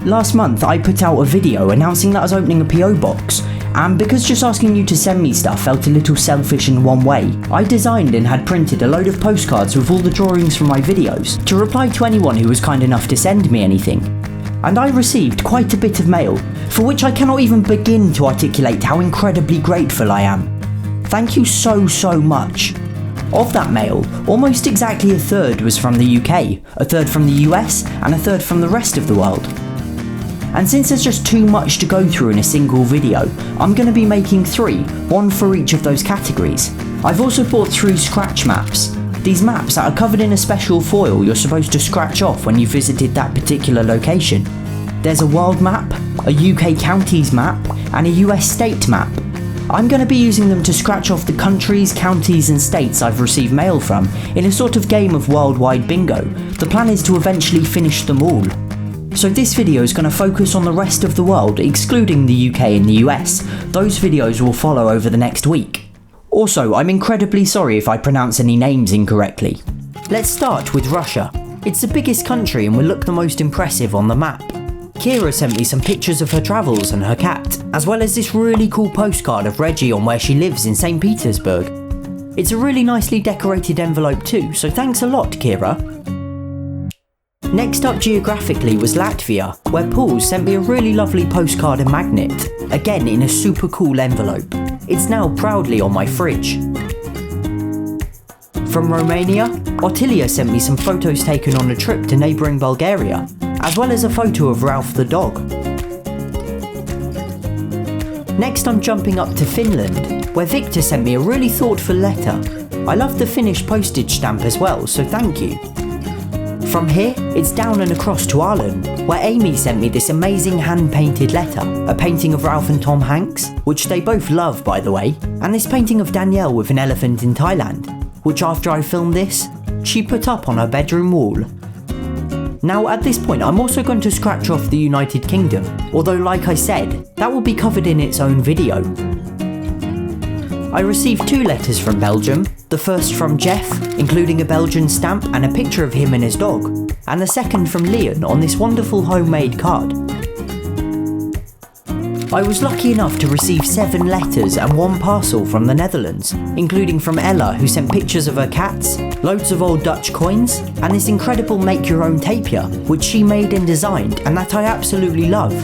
Last month I put out a video announcing that I was opening a PO box, and because just asking you to send me stuff felt a little selfish in one way, I designed and had printed a load of postcards with all the drawings from my videos to reply to anyone who was kind enough to send me anything. And I received quite a bit of mail, for which I cannot even begin to articulate how incredibly grateful I am. Thank you so much. Of that mail, almost exactly a third was from the UK, a third from the US, and a third from the rest of the world. And since there's just too much to go through in a single video, I'm going to be making 3, one for each of those categories. I've also bought 3 scratch maps. These maps are covered in a special foil you're supposed to scratch off when you visited that particular location. There's a world map, a UK counties map, and a US state map. I'm going to be using them to scratch off the countries, counties and states I've received mail from in a sort of game of worldwide bingo. The plan is to eventually finish them all. So this video is going to focus on the rest of the world, excluding the UK and the US. Those videos will follow over the next week. Also, I'm incredibly sorry if I pronounce any names incorrectly. Let's start with Russia. It's the biggest country and will look the most impressive on the map. Kira sent me some pictures of her travels and her cat, as well as this really cool postcard of Reggie on where she lives in St. Petersburg. It's a really nicely decorated envelope too, so thanks a lot, Kira. Next up geographically was Latvia, where Paul sent me a really lovely postcard and magnet, again in a super cool envelope. It's now proudly on my fridge. From Romania, Ottilia sent me some photos taken on a trip to neighbouring Bulgaria, as well as a photo of Ralph the dog. Next I'm jumping up to Finland, where Victor sent me a really thoughtful letter. I love the Finnish postage stamp as well, so thank you. From here, it's down and across to Ireland, where Amy sent me this amazing hand-painted letter, a painting of Ralph and Tom Hanks, which they both love by the way, and this painting of Danielle with an elephant in Thailand, which after I filmed this, she put up on her bedroom wall. Now at this point I'm also going to scratch off the United Kingdom, although like I said, that will be covered in its own video. I received 2 letters from Belgium, the first from Jeff, including a Belgian stamp and a picture of him and his dog, and the second from Leon on this wonderful homemade card. I was lucky enough to receive 7 letters and 1 parcel from the Netherlands, including from Ella who sent pictures of her cats, loads of old Dutch coins, and this incredible make-your-own tapia, which she made and designed and that I absolutely love.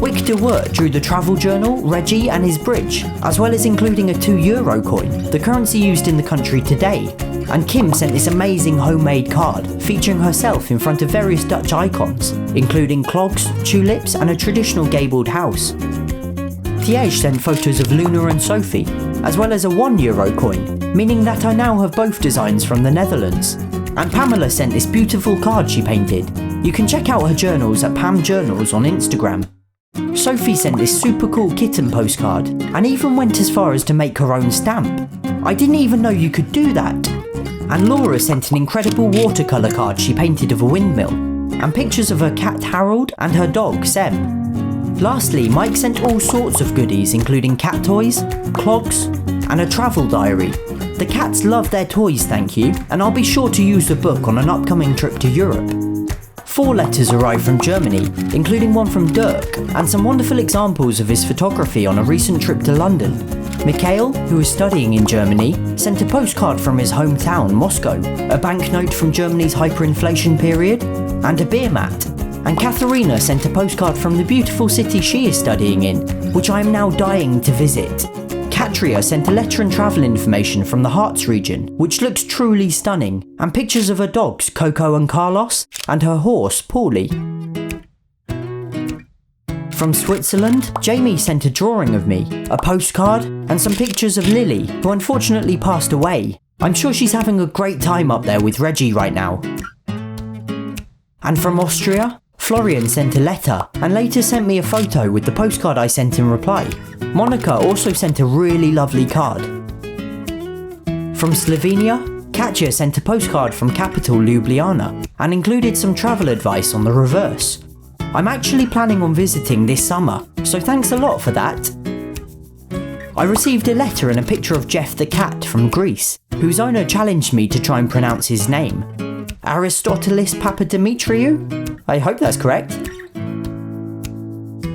Wick de Wert drew the travel journal, Reggie and his bridge, as well as including a €2 coin, the currency used in the country today. And Kim sent this amazing homemade card, featuring herself in front of various Dutch icons, including clogs, tulips and a traditional gabled house. Thiege sent photos of Luna and Sophie, as well as a €1 coin, meaning that I now have both designs from the Netherlands. And Pamela sent this beautiful card she painted. You can check out her journals at Pam Journals on Instagram. Sophie sent this super cool kitten postcard, and even went as far as to make her own stamp. I didn't even know you could do that. And Laura sent an incredible watercolour card she painted of a windmill, and pictures of her cat Harold and her dog Sem. Lastly, Mike sent all sorts of goodies including cat toys, clogs, and a travel diary. The cats love their toys, thank you, and I'll be sure to use the book on an upcoming trip to Europe. 4 letters arrived from Germany, including one from Dirk, and some wonderful examples of his photography on a recent trip to London. Mikhail, who is studying in Germany, sent a postcard from his hometown, Moscow, a banknote from Germany's hyperinflation period, and a beer mat. And Katharina sent a postcard from the beautiful city she is studying in, which I am now dying to visit. Katria sent a letter and travel information from the Harz region, which looks truly stunning, and pictures of her dogs Coco and Carlos, and her horse Paulie. From Switzerland, Jamie sent a drawing of me, a postcard, and some pictures of Lily, who unfortunately passed away. I'm sure she's having a great time up there with Reggie right now. And from Austria, Florian sent a letter, and later sent me a photo with the postcard I sent in reply. Monica also sent a really lovely card. From Slovenia, Katja sent a postcard from capital Ljubljana, and included some travel advice on the reverse. I'm actually planning on visiting this summer, so thanks a lot for that. I received a letter and a picture of Jeff the cat from Greece, whose owner challenged me to try and pronounce his name. Aristotelis Papadimitriou? I hope that's correct.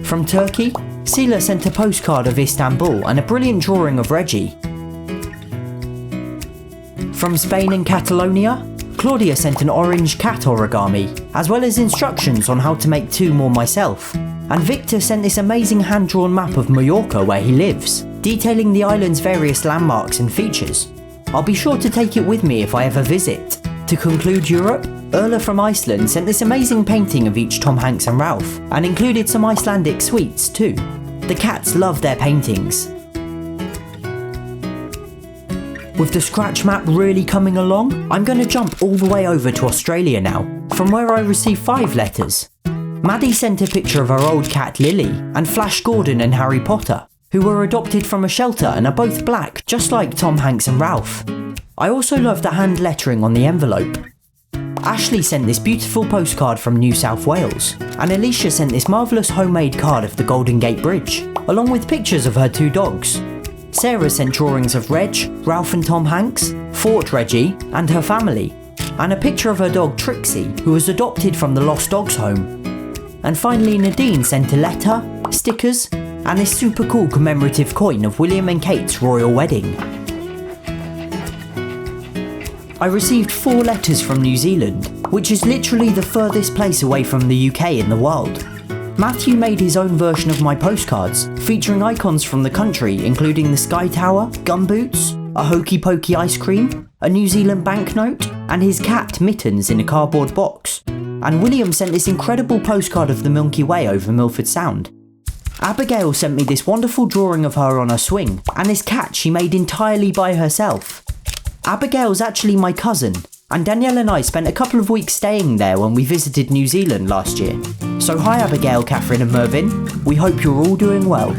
From Turkey, Sila sent a postcard of Istanbul and a brilliant drawing of Reggie. From Spain and Catalonia, Claudia sent an orange cat origami, as well as instructions on how to make 2 more myself. And Victor sent this amazing hand-drawn map of Mallorca where he lives, detailing the island's various landmarks and features. I'll be sure to take it with me if I ever visit. To conclude Europe, Erla from Iceland sent this amazing painting of each Tom Hanks and Ralph, and included some Icelandic sweets too. The cats love their paintings. With the scratch map really coming along, I'm going to jump all the way over to Australia now, from where I received 5 letters. Maddie sent a picture of her old cat Lily, and Flash Gordon and Harry Potter, who were adopted from a shelter and are both black, just like Tom Hanks and Ralph. I also love the hand lettering on the envelope. Ashley sent this beautiful postcard from New South Wales, and Alicia sent this marvellous homemade card of the Golden Gate Bridge, along with pictures of her 2 dogs. Sarah sent drawings of Reg, Ralph and Tom Hanks, Fort Reggie and her family, and a picture of her dog Trixie, who was adopted from the Lost Dogs home. And finally Nadine sent a letter, stickers, and this super cool commemorative coin of William and Kate's royal wedding. I received 4 letters from New Zealand, which is literally the furthest place away from the UK in the world. Matthew made his own version of my postcards, featuring icons from the country including the Sky Tower, gumboots, a Hokey Pokey ice cream, a New Zealand banknote, and his cat Mittens in a cardboard box. And William sent this incredible postcard of the Milky Way over Milford Sound. Abigail sent me this wonderful drawing of her on a swing, and this cat she made entirely by herself. Abigail's actually my cousin, and Danielle and I spent a couple of weeks staying there when we visited New Zealand last year. So hi Abigail, Catherine and Mervyn, we hope you're all doing well.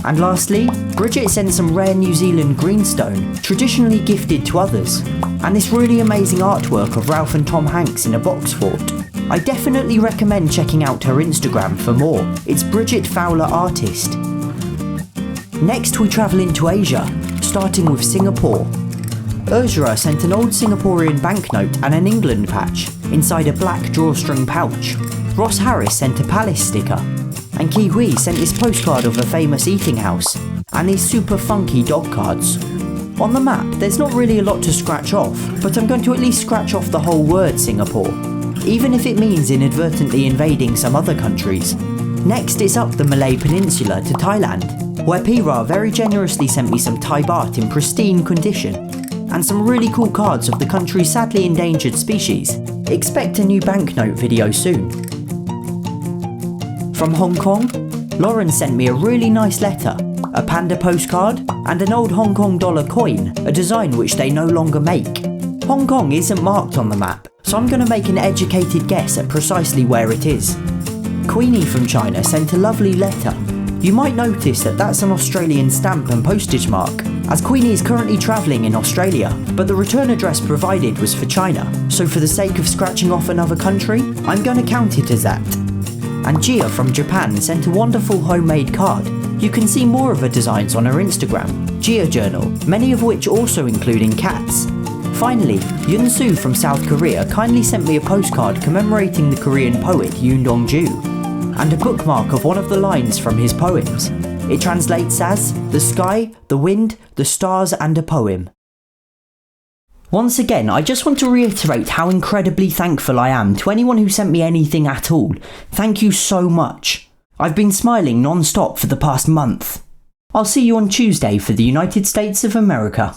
And lastly, Bridget sent some rare New Zealand greenstone, traditionally gifted to others, and this really amazing artwork of Ralph and Tom Hanks in a box fort. I definitely recommend checking out her Instagram for more. It's Bridget Fowler Artist. Next we travel into Asia, starting with Singapore. Ursula sent an old Singaporean banknote and an England patch inside a black drawstring pouch. Ross Harris sent a palace sticker, and Kiwi sent this postcard of a famous eating house and these super funky dog cards. On the map there's not really a lot to scratch off, but I'm going to at least scratch off the whole word Singapore, even if it means inadvertently invading some other countries. Next it's up the Malay Peninsula to Thailand, where Pira very generously sent me some Thai baht in pristine condition, and some really cool cards of the country's sadly endangered species. Expect a new banknote video soon. From Hong Kong, Lauren sent me a really nice letter, a panda postcard, and an old Hong Kong dollar coin, a design which they no longer make. Hong Kong isn't marked on the map, so I'm going to make an educated guess at precisely where it is. Queenie from China sent a lovely letter. You might notice that that's an Australian stamp and postage mark, as Queenie is currently travelling in Australia, but the return address provided was for China, so for the sake of scratching off another country, I'm going to count it as that. And Gia from Japan sent a wonderful homemade card. You can see more of her designs on her Instagram, Gia Journal, many of which also including cats. Finally, Yun-Soo from South Korea kindly sent me a postcard commemorating the Korean poet Yoon Dong-ju, and a bookmark of one of the lines from his poems. It translates as, the sky, the wind, the stars and a poem. Once again, I just want to reiterate how incredibly thankful I am to anyone who sent me anything at all. Thank you so much. I've been smiling non-stop for the past month. I'll see you on Tuesday for the United States of America.